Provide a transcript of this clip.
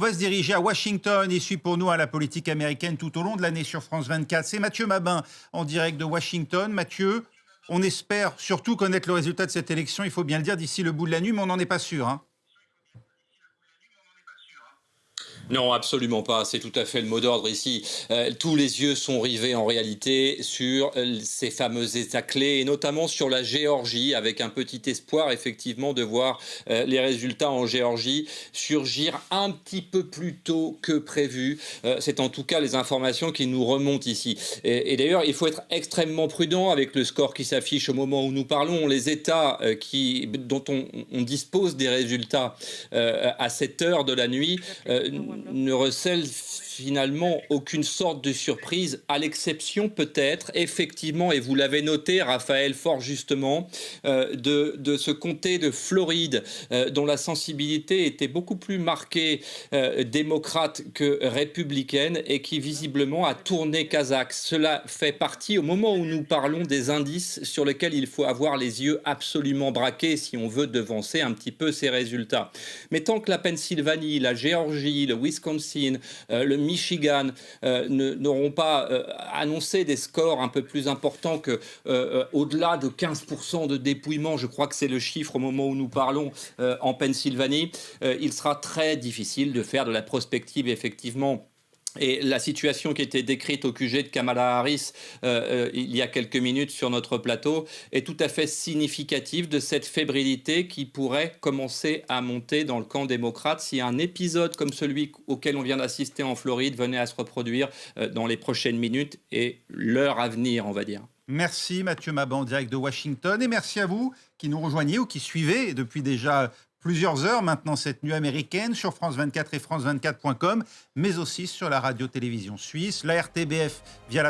On va se diriger à Washington et suit pour nous à la politique américaine tout au long de l'année sur France 24. C'est Mathieu Mabin en direct de Washington. Mathieu, on espère surtout connaître le résultat de cette élection, il faut bien le dire, d'ici le bout de la nuit, mais on n'en est pas sûr, hein. Non, absolument pas. C'est tout à fait le mot d'ordre ici. Tous les yeux sont rivés en réalité sur ces fameux États clés et notamment sur la Géorgie, avec un petit espoir effectivement de voir les résultats en Géorgie surgir un petit peu plus tôt que prévu. C'est en tout cas les informations qui nous remontent ici. Et d'ailleurs, il faut être extrêmement prudent avec le score qui s'affiche au moment où nous parlons. Les États dont on dispose des résultats à cette heure de la nuit ne recèle finalement aucune sorte de surprise, à l'exception peut-être, effectivement, et vous l'avez noté, Raphaël, fort justement, de ce comté de Floride, dont la sensibilité était beaucoup plus marquée démocrate que républicaine et qui visiblement a tourné kazakh. Cela fait partie, au moment où nous parlons, des indices sur lesquels il faut avoir les yeux absolument braqués si on veut devancer un petit peu ces résultats. Mais tant que la Pennsylvanie, la Géorgie, le Wisconsin, le Michigan n'auront pas annoncé des scores un peu plus importants que au-delà de 15% de dépouillement, je crois que c'est le chiffre au moment où nous parlons en Pennsylvanie, il sera très difficile de faire de la prospective effectivement. Et la situation qui était décrite au QG de Kamala Harris il y a quelques minutes sur notre plateau est tout à fait significative de cette fébrilité qui pourrait commencer à monter dans le camp démocrate si un épisode comme celui auquel on vient d'assister en Floride venait à se reproduire dans les prochaines minutes et l'heure à venir, on va dire. Merci Mathieu Mabin en direct de Washington et merci à vous qui nous rejoignez ou qui suivez depuis déjà plusieurs heures maintenant cette nuit américaine sur France 24 et France24.com, mais aussi sur la radio-télévision suisse, la RTBF via la